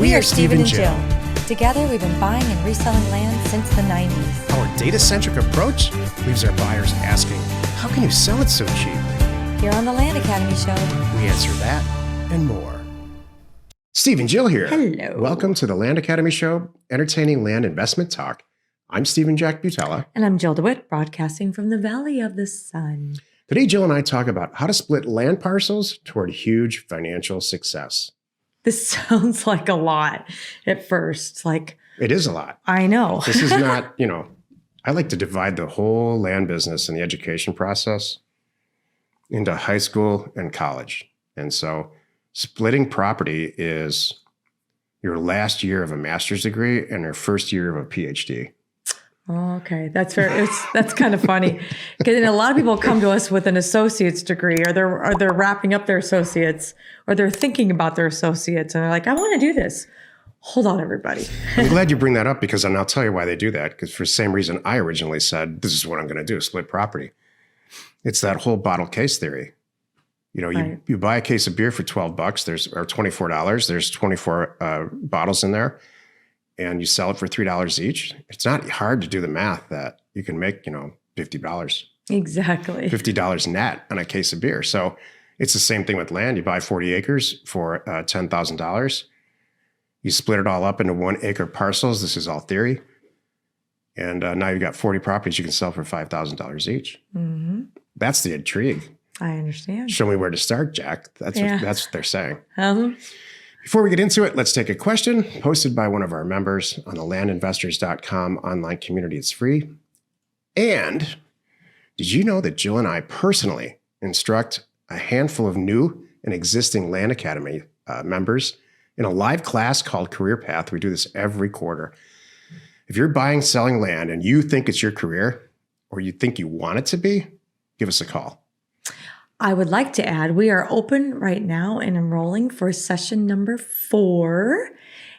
We are Steve and Jill. Together, we've been buying and reselling land since the 90s. Our data-centric approach leaves our buyers asking, how can you sell it so cheap? Here on the Land Academy Show, We answer that and more. Steve and Jill here. Hello. Welcome to the Land Academy Show, entertaining land investment talk. I'm Stephen Jack Butella. And I'm Jill DeWitt, broadcasting from the Valley of the Sun. Today, Jill and I talk about how to split land parcels toward huge financial success. This sounds like a lot at first. Like, It is a lot. I know. This is not, I like to divide the whole land business and the education process into high school and college. And so splitting property is your last year of a master's degree and your first year of a PhD. Oh, okay, that's fair. That's kind of funny because a lot of people come to us with an associate's degree, or they're wrapping up their associates, or they're thinking about their associates, and they're like, "I want to do this." Hold on, everybody. I'm glad you bring that up because I'll tell you why they do that. Because for the same reason I originally said, "This is what I'm going to do: split property." It's that whole bottle case theory. You buy a case of beer for $12, or $24. There's 24 bottles in there. And you sell it for $3 each. It's not hard to do the math that you can make, $50. Exactly. $50 net on a case of beer. So it's the same thing with land. You buy 40 acres for $10,000. You split it all up into 1 acre parcels. This is all theory. And now you've got 40 properties you can sell for $5,000 each. Mm-hmm. That's the intrigue. I understand. Show me where to start, Jack. That's what they're saying. Before we get into it, let's take a question posted by one of our members on the landinvestors.com online community. It's free. And did you know that Jill and I personally instruct a handful of new and existing Land Academy members in a live class called Career Path? We do this every quarter. If you're buying, selling land and you think it's your career or you think you want it to be, give us a call. I would like to add, we are open right now and enrolling for session number 4,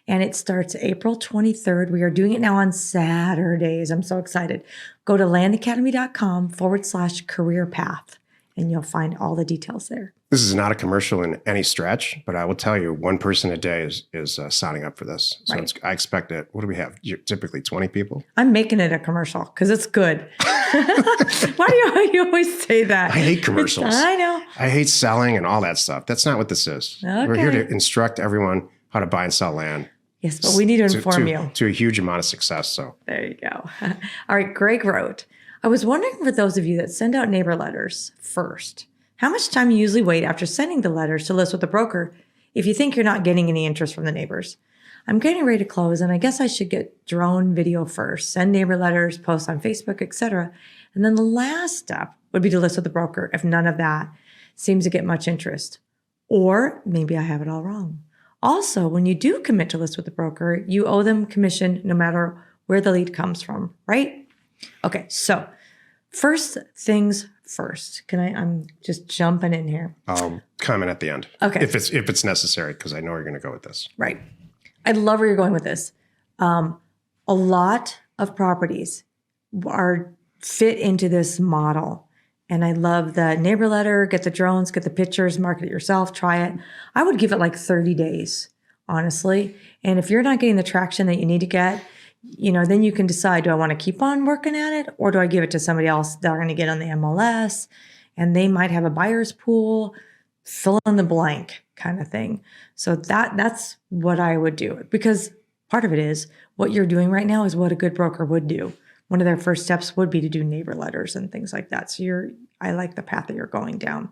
and it starts April 23rd. We are doing it now on Saturdays. I'm so excited. Go to landacademy.com/career path, and you'll find all the details there. This is not a commercial in any stretch, but I will tell you, one person a day is signing up for this. So Right. I expect it. What do we have? Typically 20 people? I'm making it a commercial because it's good. Why do you always say that? I hate commercials. I know. I hate selling and all that stuff. That's not what this is. Okay. We're here to instruct everyone how to buy and sell land. Yes, but we need to inform you. To a huge amount of success. So There you go. All right, Greg wrote, I was wondering for those of you that send out neighbor letters first, how much time you usually wait after sending the letters to list with the broker if you think you're not getting any interest from the neighbors? I'm getting ready to close, and I guess I should get drone video first, send neighbor letters, post on Facebook, etc. And then the last step would be to list with the broker if none of that seems to get much interest. Or maybe I have it all wrong. Also, when you do commit to list with the broker, you owe them commission no matter where the lead comes from, right? Okay, so first things first. I'm just jumping in here. I'll comment at the end. Okay. If it's necessary, because I know you're going to go with this. Right. I love where you're going with this. A lot of properties are fit into this model. And I love the neighbor letter, get the drones, get the pictures, market it yourself, try it. I would give it like 30 days, honestly. And if you're not getting the traction that you need to get, then you can decide, do I want to keep on working at it? Or do I give it to somebody else that are going to get on the MLS and they might have a buyer's pool, fill in the blank kind of thing. So that's what I would do, because part of it is what you're doing right now is what a good broker would do. One of their first steps would be to do neighbor letters and things like that. So I like the path that you're going down.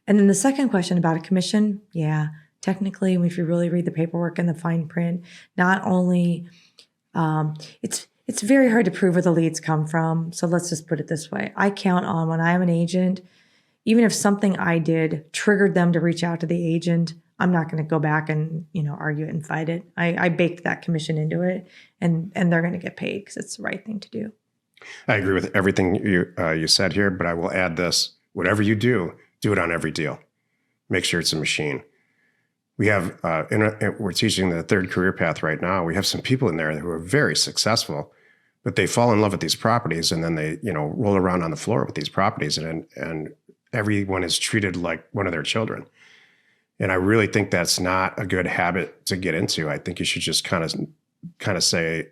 And then the second question about a commission. Yeah, technically, if you really read the paperwork and the fine print, not only, it's very hard to prove where the leads come from. So let's just put it this way. I count on when I'm an agent, even if something I did triggered them to reach out to the agent, I'm not going to go back and, argue it and fight it. I baked that commission into it, and they're going to get paid because it's the right thing to do. I agree with everything you said here, but I will add this. Whatever you do it on every deal. Make sure it's a machine. We have, we're teaching the 3rd career path right now. We have some people in there who are very successful, but they fall in love with these properties and then they, roll around on the floor with these properties and everyone is treated like one of their children. And I really think that's not a good habit to get into. I think you should just kind of say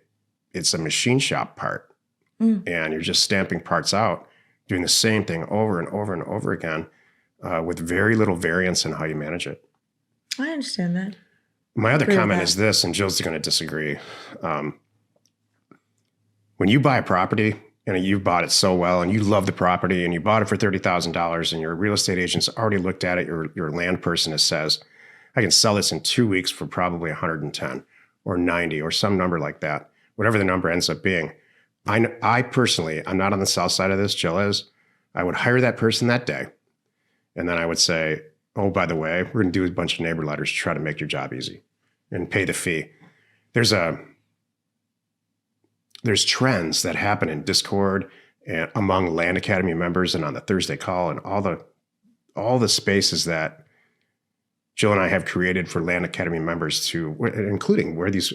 it's a machine shop part, and you're just stamping parts out, doing the same thing over and over and over again, with very little variance in how you manage it. I understand that. My other comment is this, and Jill's going to disagree. When you buy a property and you've bought it so well and you love the property and you bought it for $30,000 and your real estate agent's already looked at it, your land person says, I can sell this in 2 weeks for probably 110 or 90 or some number like that, whatever the number ends up being. I personally, I'm not on the south side of this, Jill is. I would hire that person that day. And then I would say, oh, by the way, we're going to do a bunch of neighbor letters to try to make your job easy and pay the fee. There's trends that happen in Discord and among Land Academy members and on the Thursday call and all the spaces that Jill and I have created for Land Academy members to, including where these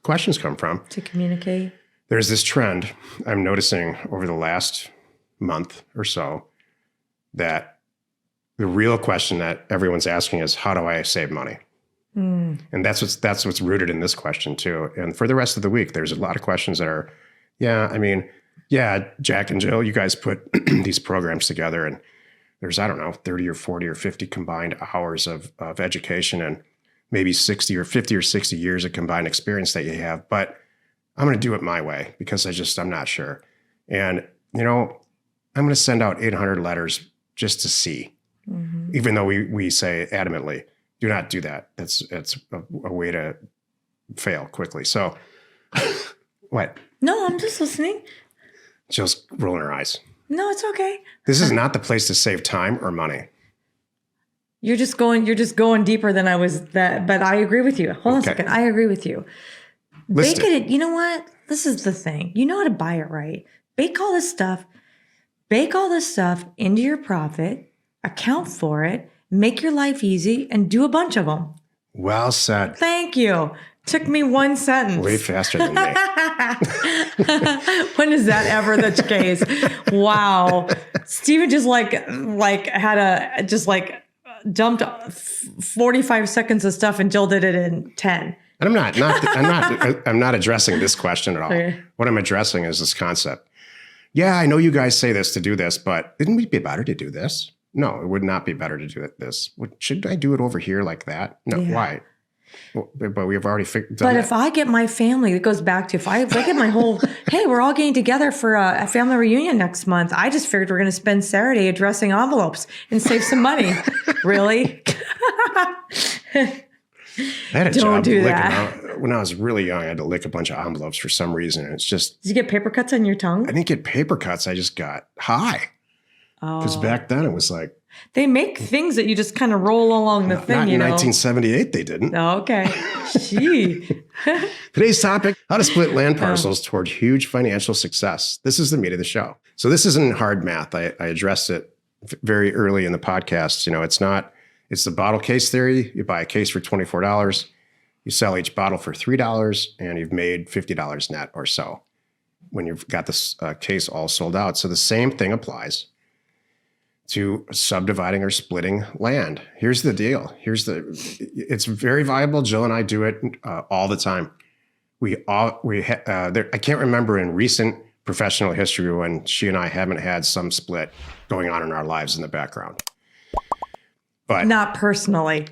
questions come from. To communicate. There's this trend I'm noticing over the last month or so that the real question that everyone's asking is, how do I save money? And that's what's rooted in this question too. And for the rest of the week, there's a lot of questions that are, Jack and Jill, you guys put these programs together and there's, 30 or 40 or 50 combined hours of education and maybe 60 or 50 or 60 years of combined experience that you have. But I'm going to do it my way because I'm not sure. And, I'm going to send out 800 letters just to see, even though we say adamantly, do not do that. It's a way to fail quickly. So what? No, I'm just listening. Jill's rolling her eyes. No, it's okay. This is not the place to save time or money. You're just going deeper than I was but I agree with you. Hold on a second. I agree with you. Bake it. You know what? This is the thing. You know how to buy it right. Bake all this stuff into your profit, account for it, make your life easy, and do a bunch of them. Well said. Thank you. Took me one sentence. Way faster than me. When is that ever the case? Wow. Steven just dumped 45 seconds of stuff and Jill did it in 10. And I'm not addressing this question at all. Okay. What I'm addressing is this concept. Yeah, I know you guys say this to do this, but wouldn't it be better to do this? No, it would not be better to do this. Should I do it over here like that? No, why? Well, but we've already figured. But if I get my family, it goes back to if I get my whole, hey, we're all getting together for a family reunion next month. I just figured we're going to spend Saturday addressing envelopes and save some money. Really? I had a job when I was really young. I had to lick a bunch of envelopes for some reason. And it's just. Did you get paper cuts on your tongue? I didn't get paper cuts. I just got high. Because back then it was like. They make things that you just kind of roll along the thing, Not in 1978, they didn't. Oh, okay. Gee. Today's topic, how to split land parcels toward huge financial success. This is the meat of the show. So this isn't hard math. I addressed it very early in the podcast. It's the bottle case theory. You buy a case for $24. You sell each bottle for $3 and you've made $50 net or so when you've got this case all sold out. So the same thing applies to subdividing or splitting land. Here's the deal. It's very viable. Jill and I do it all the time. I can't remember in recent professional history when she and I haven't had some split going on in our lives in the background. But not personally.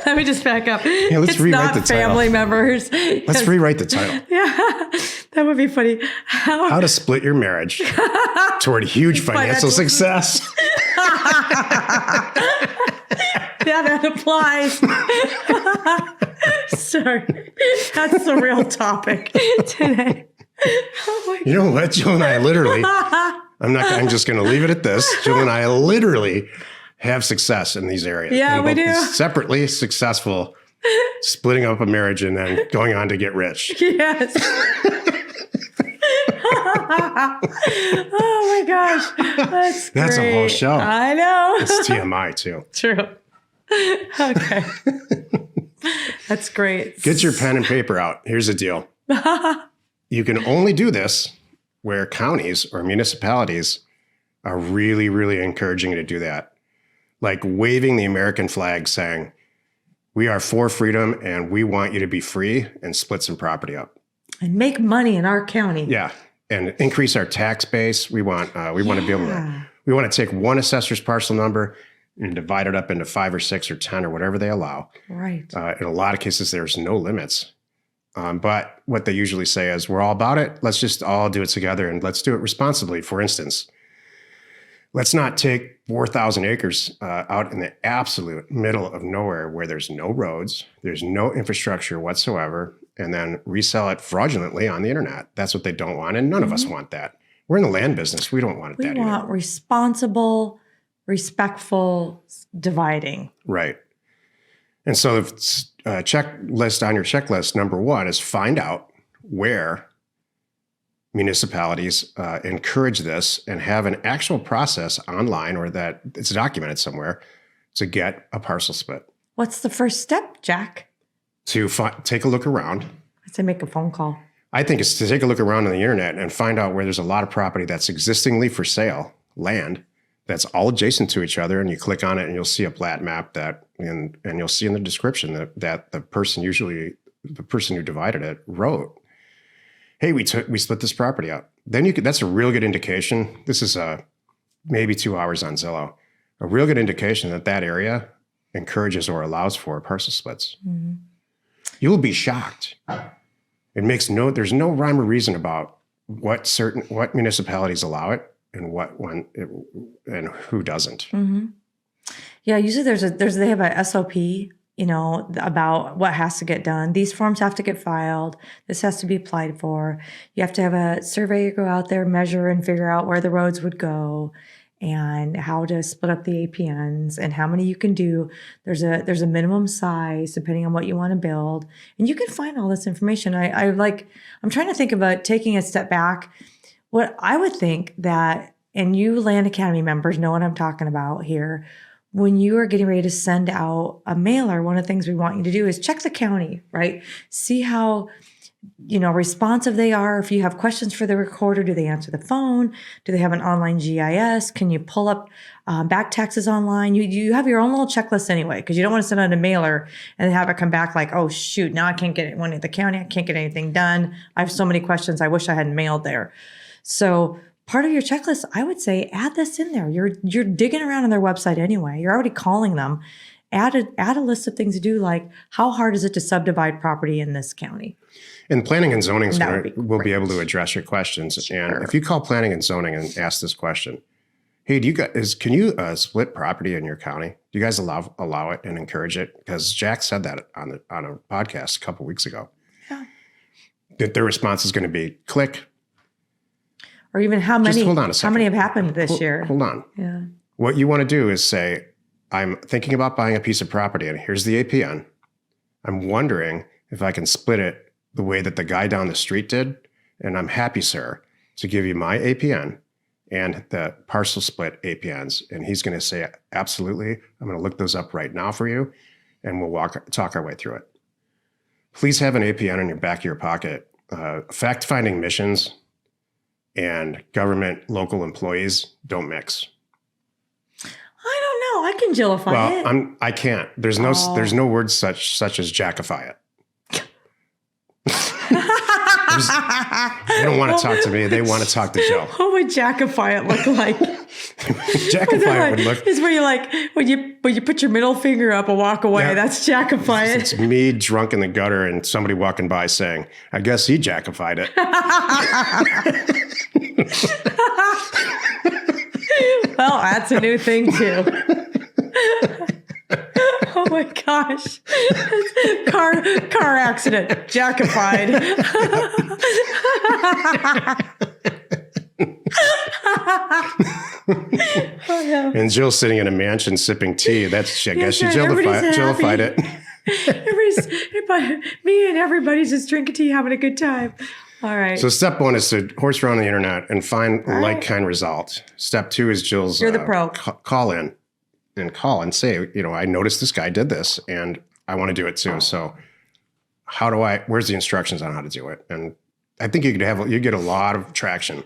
Let me just back up. Yeah, let's rewrite the title. Family members. Let's rewrite the title. Yeah, that would be funny. How to split your marriage toward huge financial success. Yeah, that applies. Sorry, that's the real topic today. Oh you know what, Jill and I literally. I'm just going to leave it at this. Jill and I literally have success in these areas. Yeah, we do. Separately successful, splitting up a marriage and then going on to get rich. Yes. Oh my gosh. That's great. That's a whole show. I know. It's TMI too. True. Okay. That's great. Get your pen and paper out. Here's the deal. You can only do this where counties or municipalities are really, really encouraging you to do that. like waving the American flag saying, we are for freedom and we want you to be free, and split some property up. And make money in our county. Yeah. And increase our tax base. We want to be able to, we want to take one assessor's parcel number and divide it up into 5 or 6 or 10 or whatever they allow. Right. In a lot of cases, there's no limits. But what they usually say is, we're all about it. Let's just all do it together and let's do it responsibly. For instance, let's not take 4,000 acres out in the absolute middle of nowhere where there's no roads, there's no infrastructure whatsoever, and then resell it fraudulently on the internet. That's what they don't want. And none of us want that. We're in the land business. We don't want that either. We want responsible, respectful dividing. Right. And so the checklist on your checklist, number 1 is find out where municipalities encourage this and have an actual process online or that it's documented somewhere to get a parcel split. What's the first step, Jack? To take a look around. I'd say make a phone call. I think it's to take a look around on the internet and find out where there's a lot of property that's existingly for sale, land, that's all adjacent to each other. And you click on it and you'll see a plat map and you'll see in the description that the person who divided it wrote, hey, we split this property up. Then that's a real good indication. This is maybe 2 hours on Zillow. A real good indication that area encourages or allows for parcel splits. Mm-hmm. You'll be shocked. There's no rhyme or reason about what municipalities allow it and and who doesn't. Mm-hmm. Yeah, usually they have a SOP, about what has to get done. These forms have to get filed. This has to be applied for. You have to have a surveyor go out there, measure and figure out where the roads would go and how to split up the APNs and how many you can do. There's a minimum size depending on what you want to build. And you can find all this information. I'm trying to think about taking a step back. What I would think that, and you Land Academy members know what I'm talking about here, when you are getting ready to send out a mailer, one of the things we want you to do is check the county, right? See how, responsive they are. If you have questions for the recorder, do they answer the phone? Do they have an online GIS? Can you pull up back taxes online? You have your own little checklist anyway, because you don't want to send out a mailer and have it come back like, oh, shoot, now I can't get one at the county. I can't get anything done. I have so many questions. I wish I had mailed there. So part of your checklist, I would say, add this in there. You're digging around on their website anyway. You're already calling them. Add a list of things to do, like how hard is it to subdivide property in this county? And planning and zoning will be able to address your questions. Sure. And if you call planning and zoning and ask this question, hey, can you split property in your county? Do you guys allow it and encourage it? Because Jack said that on a podcast a couple weeks ago. Yeah. That their response is going to be click. Or even how many? Just hold on a second. How many have happened this year? Hold on. Yeah. What you want to do is say, I'm thinking about buying a piece of property, and here's the APN. I'm wondering if I can split it the way that the guy down the street did, and I'm happy, sir, to give you my APN and the parcel split APNs. And he's going to say, absolutely. I'm going to look those up right now for you, and we'll talk our way through it. Please have an APN in your back of your pocket. Fact-finding missions and government local employees don't mix. I don't know. I can Jillify it. Well, I can't. There's no words such as jackify it. They don't want to talk to me. They want to talk to Jill. What would jackify it look like? Jackify it would look. Is where you when you put your middle finger up and walk away. Yeah, that's jackify it. It's me drunk in the gutter and somebody walking by saying, "I guess he jackified it." Well, that's a new thing too. Oh my gosh. Car accident. Jackified. Oh, no. And Jill's sitting in a mansion sipping tea. I guess she Jillified it. Me and everybody's just drinking tea, having a good time. All right. So step 1 is to horse around the internet and find like-kind results. Step 2 is Jill's You're the pro. Call in and say, I noticed this guy did this and I want to do it too. So where's the instructions on how to do it? And I think you get a lot of traction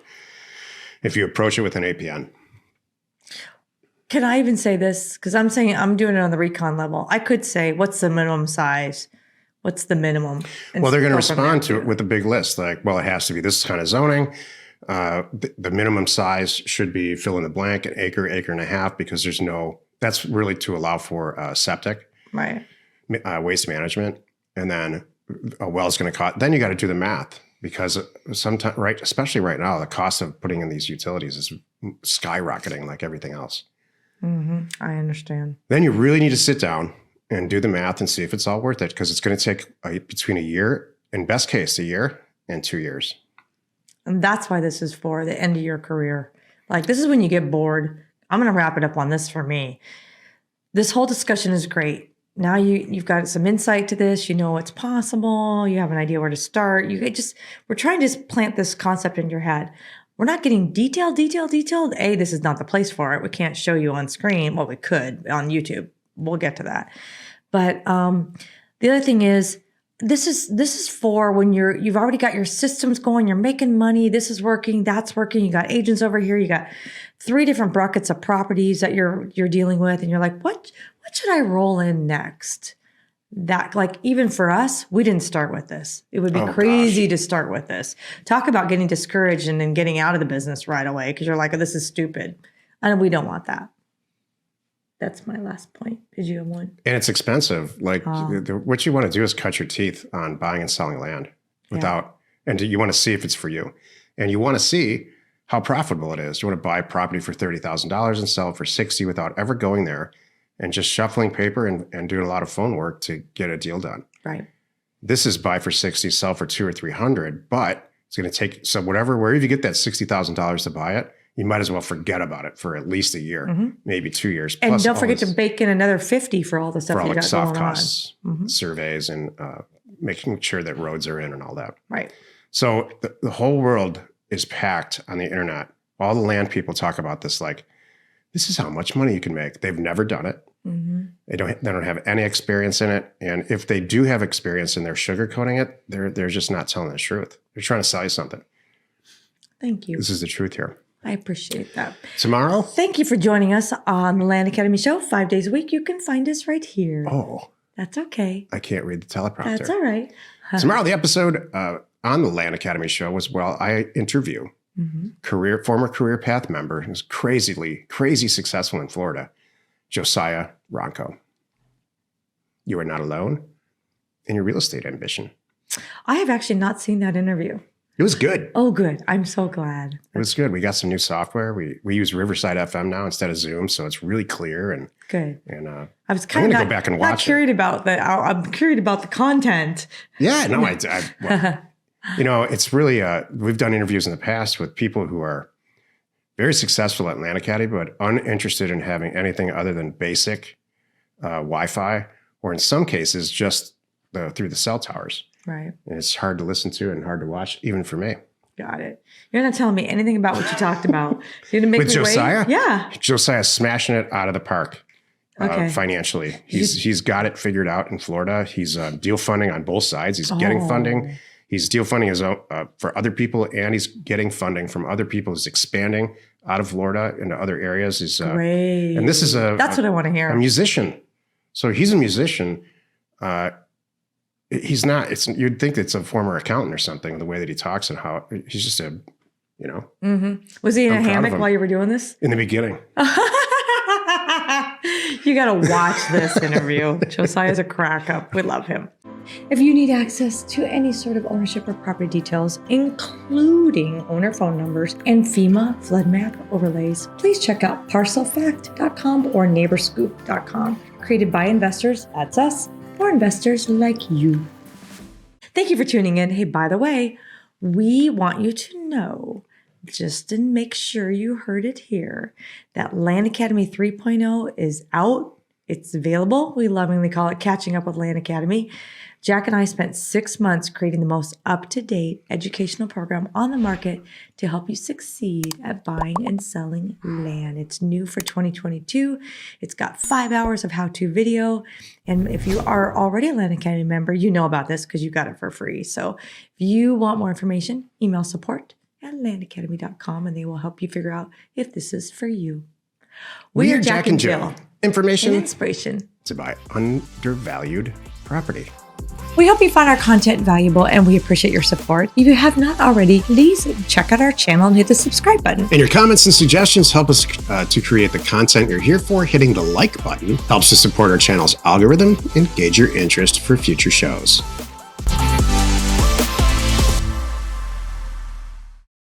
if you approach it with an APN. Can I even say this? Because I'm saying I'm doing it on the recon level. I could say, what's the minimum size? What's the minimum? Well, they're going to respond to it with a big list. Like, well, it has to be this kind of zoning. The minimum size should be fill in the blank, an acre, acre and a half, because that's really to allow for septic, right? Waste management. And then a well is going to cost, then you got to do the math, because sometimes, right, especially right now, the cost of putting in these utilities is skyrocketing like everything else. Mm-hmm. I understand. Then you really need to sit down and do the math and see if it's all worth it, because it's going to take between a year, in best case, a year and 2 years. And that's why this is for the end of your career. Like, this is when you get bored. I'm going to wrap it up on this for me. This whole discussion is great. Now you've got some insight to this. You know what's possible. You have an idea where to start. We're trying to just plant this concept in your head. We're not getting detailed. This is not the place for it. We can't show you on screen. Well, we could on YouTube. We'll get to that. But the other thing is, this is for when you've already got your systems going, you're making money, this is working, that's working, you got agents over here, you got 3 different buckets of properties that you're dealing with, and you're like, what should I roll in next? That, like, even for us, we didn't start with this. It would be crazy to start with this. Talk about getting discouraged and then getting out of the business right away because you're like, oh, this is stupid. And we don't want that. That's my last point. Did you have one? And it's expensive. Like, what you want to do is cut your teeth on buying and selling land and you want to see if it's for you. And you want to see how profitable it is. You want to buy property for $30,000 and sell it for $60,000 without ever going there and just shuffling paper and doing a lot of phone work to get a deal done. Right. This is buy for $60,000, sell for $200,000 or $300,000, but it's going to take, so wherever you get that $60,000 to buy it, you might as well forget about it for at least a year, maybe 2 years. And don't forget to bake in another 50 for all the stuff you got soft going costs, surveys, and making sure that roads are in and all that. Right. So the whole world is packed on the internet. All the land people talk about this, like, this is how much money you can make. They've never done it. They don't have any experience in it. And if they do have experience and they're sugarcoating it, they're just not telling the truth. They're trying to sell you something. Thank you. This is the truth here. I appreciate that. Tomorrow? Thank you for joining us on the Land Academy Show 5 days a week. You can find us right here. Oh. That's okay. I can't read the teleprompter. That's all right. Tomorrow, the episode on the Land Academy Show was, I interview former career path member who's crazy successful in Florida, Josiah Ronco. You are not alone in your real estate ambition. I have actually not seen that interview. It was good. Oh, good. I'm so glad. It was good. We got some new software. We use Riverside FM now instead of Zoom, so it's really clear and good. And I was kind of go back and watch. I'm curious about the content. Yeah, no, it's really. We've done interviews in the past with people who are very successful at Land Academy, but uninterested in having anything other than basic Wi-Fi, or in some cases just through the cell towers. Right. And it's hard to listen to and hard to watch, even for me. Got it. You're not telling me anything about what you talked about. You're gonna make with me Josiah? Wait? Yeah. Josiah's smashing it out of the park financially. He's got it figured out in Florida. He's deal funding on both sides. He's getting funding. He's deal funding his own for other people, and he's getting funding from other people. He's expanding out of Florida into other areas. He's great. And this is that's what I want to hear. A musician. So he's a musician. He's not. You'd think it's a former accountant or something. The way that he talks and how he's just Was he in a hammock while you were doing this? In the beginning. You got to watch this interview. Josiah's a crack up. We love him. If you need access to any sort of ownership or property details, including owner phone numbers and FEMA flood map overlays, please check out parcelfact.com or neighborscoop.com. Created by investors, that's us, for investors like you. Thank you for tuning in. Hey, by the way, we want you to know, just to make sure you heard it here, that Land Academy 3.0 is out. It's available. We lovingly call it Catching Up with Land Academy. Jack and I spent 6 months creating the most up-to-date educational program on the market to help you succeed at buying and selling land. It's new for 2022. It's got 5 hours of how-to video. And if you are already a Land Academy member, you know about this because you got it for free. So if you want more information, email support@landacademy.com and they will help you figure out if this is for you. We are Jack and Jill. Information And inspiration to buy undervalued property. We hope you found our content valuable and we appreciate your support. If you have not already, please check out our channel and hit the subscribe button. And your comments and suggestions help us to create the content you're here for. Hitting the like button helps to support our channel's algorithm and gauge your interest for future shows.